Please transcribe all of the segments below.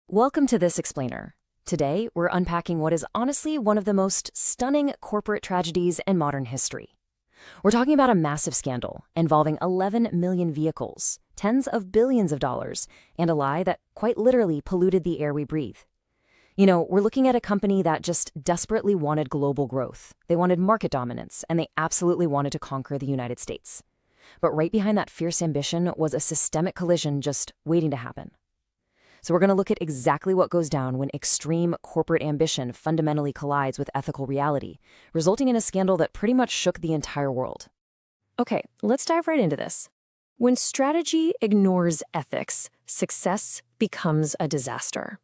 Welcome to This Explainer. Today, we're unpacking what is honestly one of the most stunning corporate tragedies in modern history. We're talking about a massive scandal involving 11 million vehicles, tens of billions of dollars, and a lie that quite literally polluted the air we breathe. We're looking at a company that just desperately wanted global growth. They wanted market dominance, and they absolutely wanted to conquer the United States. But right behind that fierce ambition was a systemic collision just waiting to happen. So we're going to look at exactly what goes down when extreme corporate ambition fundamentally collides with ethical reality, resulting in a scandal that pretty much shook the entire world. Okay, let's dive right into this. When strategy ignores ethics, success becomes a disaster.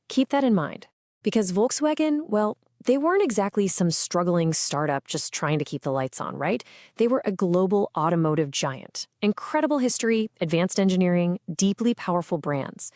Keep that in mind, because Volkswagen, well, they weren't exactly some struggling startup just trying to keep the lights on, right? They were a global automotive giant. Incredible history, advanced engineering, deeply powerful brands.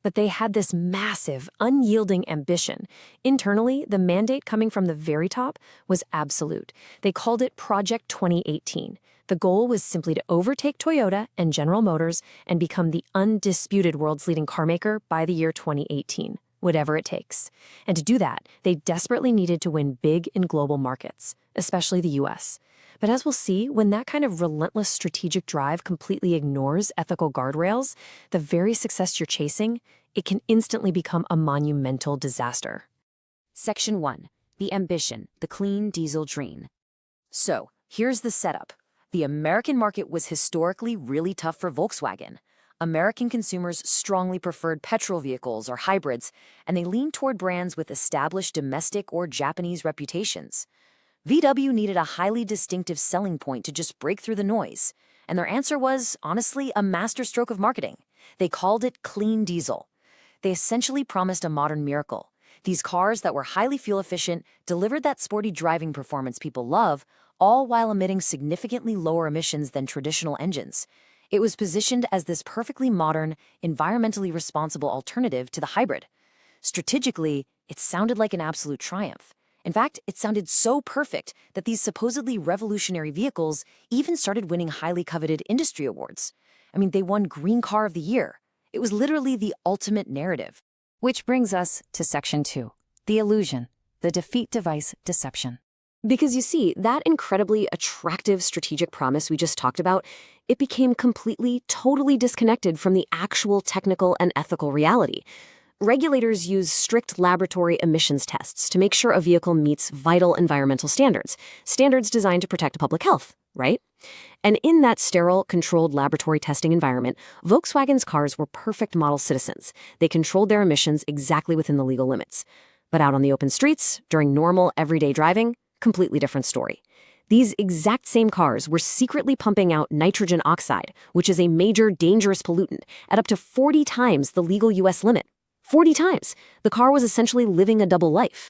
But they had this massive, unyielding ambition. Internally, the mandate coming from the very top was absolute. They called it Project 2018. The goal was simply to overtake Toyota and General Motors and become the undisputed world's leading carmaker by the year 2018, whatever it takes. And to do that, they desperately needed to win big in global markets, especially the US. But as we'll see, when that kind of relentless strategic drive completely ignores ethical guardrails, the very success you're chasing, it can instantly become a monumental disaster. Section 1. The ambition, the clean diesel dream. So, here's the setup. The American market was historically really tough for Volkswagen. American consumers strongly preferred petrol vehicles or hybrids, and they leaned toward brands with established domestic or Japanese reputations. VW needed a highly distinctive selling point to just break through the noise, and their answer was, honestly, a masterstroke of marketing. They called it clean diesel. They essentially promised a modern miracle. These cars that were highly fuel efficient delivered that sporty driving performance people love, all while emitting significantly lower emissions than traditional engines. It was positioned as this perfectly modern, environmentally responsible alternative to the hybrid. Strategically, it sounded like an absolute triumph. In fact, it sounded so perfect that these supposedly revolutionary vehicles even started winning highly coveted industry awards. They won Green Car of the Year. It was literally the ultimate narrative. Which brings us to Section 2, the illusion, the defeat device deception. Because you see, that incredibly attractive strategic promise we just talked about, it became completely, totally disconnected from the actual technical and ethical reality. Regulators use strict laboratory emissions tests to make sure a vehicle meets vital environmental standards designed to protect public health, right? And in that sterile, controlled laboratory testing environment, Volkswagen's cars were perfect model citizens. They controlled their emissions exactly within the legal limits. But out on the open streets, during normal, everyday driving, completely different story. These exact same cars were secretly pumping out nitrogen oxide, which is a major dangerous pollutant, at up to 40 times the legal US limit. 40 times. The car was essentially living a double life.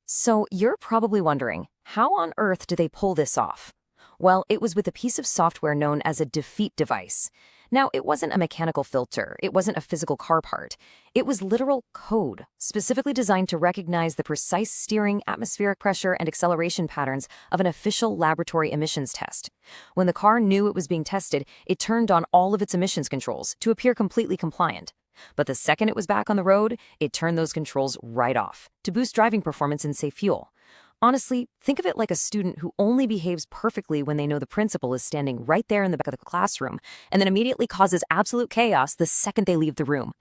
So you're probably wondering, how on earth do they pull this off? Well, it was with a piece of software known as a defeat device. Now, it wasn't a mechanical filter. It wasn't a physical car part. It was literal code, specifically designed to recognize the precise steering, atmospheric pressure, and acceleration patterns of an official laboratory emissions test. When the car knew it was being tested, it turned on all of its emissions controls to appear completely compliant. But the second it was back on the road, it turned those controls right off to boost driving performance and save fuel. Honestly, think of it like a student who only behaves perfectly when they know the principal is standing right there in the back of the classroom, and then immediately causes absolute chaos the second they leave the room.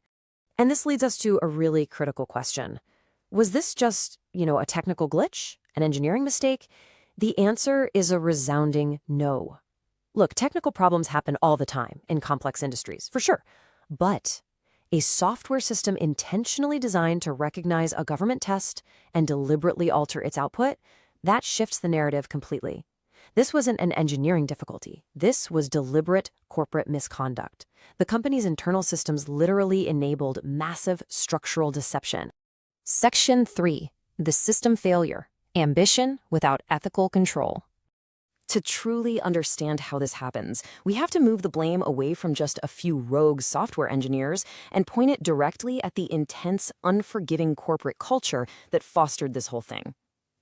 And this leads us to a really critical question. Was this just, a technical glitch? An engineering mistake? The answer is a resounding no. Look, technical problems happen all the time in complex industries, for sure. But a software system intentionally designed to recognize a government test and deliberately alter its output, that shifts the narrative completely. This wasn't an engineering difficulty. This was deliberate corporate misconduct. The company's internal systems literally enabled massive structural deception. Section 3. The system failure. Ambition without ethical control. To truly understand how this happens, we have to move the blame away from just a few rogue software engineers and point it directly at the intense, unforgiving corporate culture that fostered this whole thing.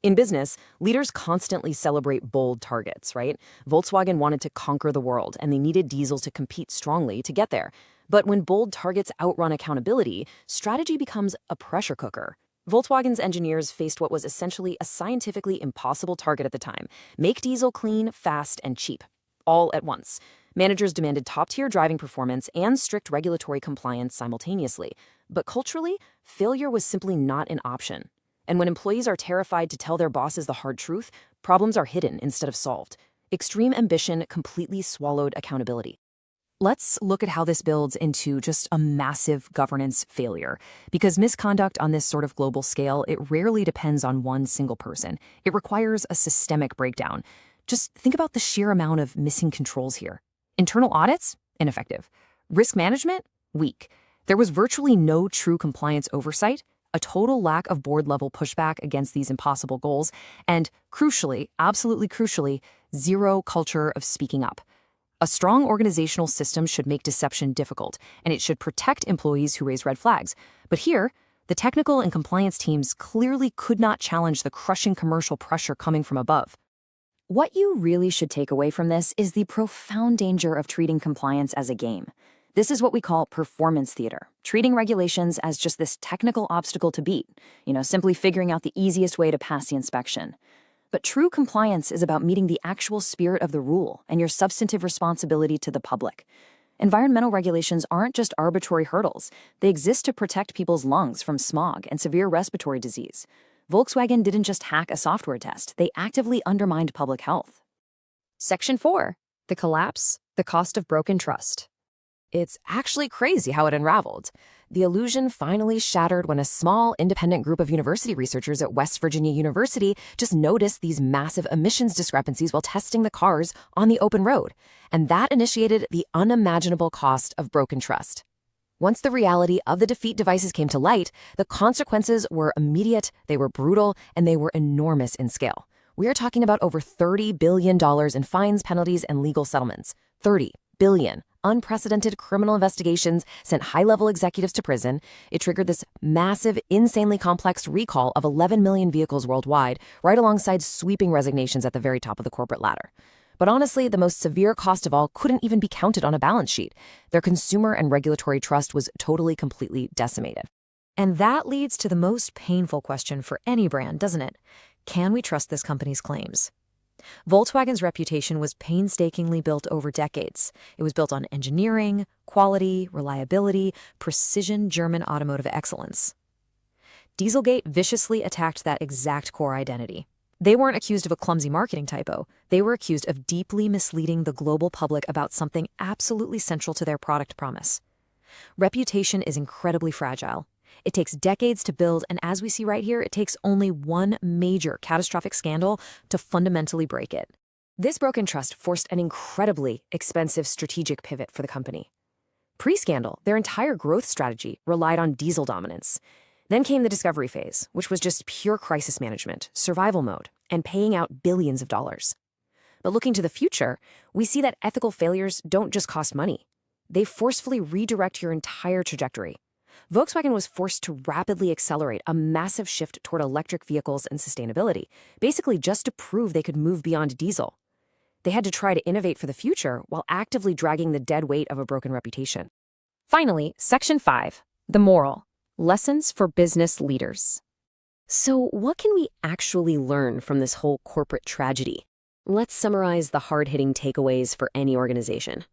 In business, leaders constantly celebrate bold targets, right? Volkswagen wanted to conquer the world, and they needed diesels to compete strongly to get there. But when bold targets outrun accountability, strategy becomes a pressure cooker. Volkswagen's engineers faced what was essentially a scientifically impossible target at the time: make diesel clean, fast, and cheap, all at once. Managers demanded top-tier driving performance and strict regulatory compliance simultaneously. But culturally, failure was simply not an option. And when employees are terrified to tell their bosses the hard truth, problems are hidden instead of solved. Extreme ambition completely swallowed accountability. Let's look at how this builds into just a massive governance failure. Because misconduct on this sort of global scale, it rarely depends on one single person. It requires a systemic breakdown. Just think about the sheer amount of missing controls here. Internal audits? Ineffective. Risk management? Weak. There was virtually no true compliance oversight, a total lack of board-level pushback against these impossible goals, and crucially, absolutely crucially, zero culture of speaking up. A strong organizational system should make deception difficult, and it should protect employees who raise red flags. But here, the technical and compliance teams clearly could not challenge the crushing commercial pressure coming from above. What you really should take away from this is the profound danger of treating compliance as a game. This is what we call performance theater, treating regulations as just this technical obstacle to beat, simply figuring out the easiest way to pass the inspection. But true compliance is about meeting the actual spirit of the rule and your substantive responsibility to the public. Environmental regulations aren't just arbitrary hurdles. They exist to protect people's lungs from smog and severe respiratory disease. Volkswagen didn't just hack a software test, they actively undermined public health. Section 4. The collapse, the cost of broken trust. It's actually crazy how it unraveled. The illusion finally shattered when a small, independent group of university researchers at West Virginia University just noticed these massive emissions discrepancies while testing the cars on the open road. And that initiated the unimaginable cost of broken trust. Once the reality of the defeat devices came to light, the consequences were immediate, they were brutal, and they were enormous in scale. We are talking about over $30 billion in fines, penalties, and legal settlements. $30 billion. Unprecedented criminal investigations sent high-level executives to prison. It triggered this massive, insanely complex recall of 11 million vehicles worldwide, right alongside sweeping resignations at the very top of the corporate ladder. But honestly, the most severe cost of all couldn't even be counted on a balance sheet. Their consumer and regulatory trust was totally, completely decimated. And that leads to the most painful question for any brand, doesn't it? Can we trust this company's claims? Volkswagen's reputation was painstakingly built over decades. It was built on engineering, quality, reliability, precision German automotive excellence. Dieselgate viciously attacked that exact core identity. They weren't accused of a clumsy marketing typo. They were accused of deeply misleading the global public about something absolutely central to their product promise. Reputation is incredibly fragile. It takes decades to build, and as we see right here, it takes only one major catastrophic scandal to fundamentally break it. This broken trust forced an incredibly expensive strategic pivot for the company. Pre-scandal, their entire growth strategy relied on diesel dominance. Then came the discovery phase, which was just pure crisis management, survival mode, and paying out billions of dollars. But looking to the future, we see that ethical failures don't just cost money. They forcefully redirect your entire trajectory. Volkswagen was forced to rapidly accelerate a massive shift toward electric vehicles and sustainability, basically just to prove they could move beyond diesel. They had to try to innovate for the future while actively dragging the dead weight of a broken reputation. Finally, Section 5, the moral. Lessons for business leaders. So what can we actually learn from this whole corporate tragedy? Let's summarize the hard-hitting takeaways for any organization.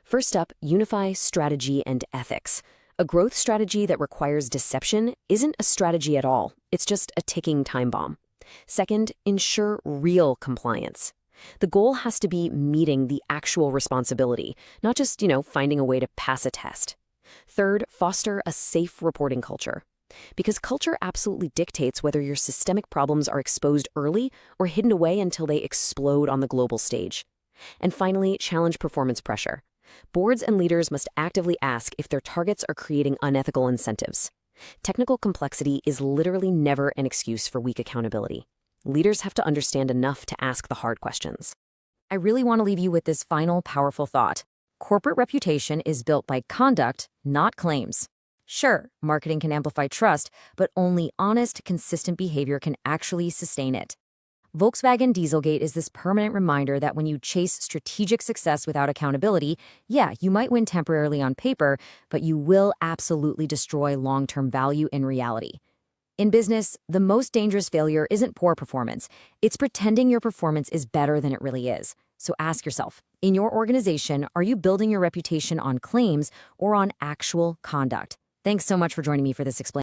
First up, unify strategy and ethics. A growth strategy that requires deception isn't a strategy at all. It's just a ticking time bomb. Second, ensure real compliance. The goal has to be meeting the actual responsibility, not just, finding a way to pass a test. Third, foster a safe reporting culture. Because culture absolutely dictates whether your systemic problems are exposed early or hidden away until they explode on the global stage. And finally, challenge performance pressure. Boards and leaders must actively ask if their targets are creating unethical incentives. Technical complexity is literally never an excuse for weak accountability. Leaders have to understand enough to ask the hard questions. I really want to leave you with this final powerful thought. Corporate reputation is built by conduct, not claims. Sure, marketing can amplify trust, but only honest, consistent behavior can actually sustain it. Volkswagen Dieselgate is this permanent reminder that when you chase strategic success without accountability, yeah, you might win temporarily on paper, but you will absolutely destroy long-term value in reality. In business, the most dangerous failure isn't poor performance. It's pretending your performance is better than it really is. So ask yourself, in your organization, are you building your reputation on claims or on actual conduct? Thanks so much for joining me for this explanation.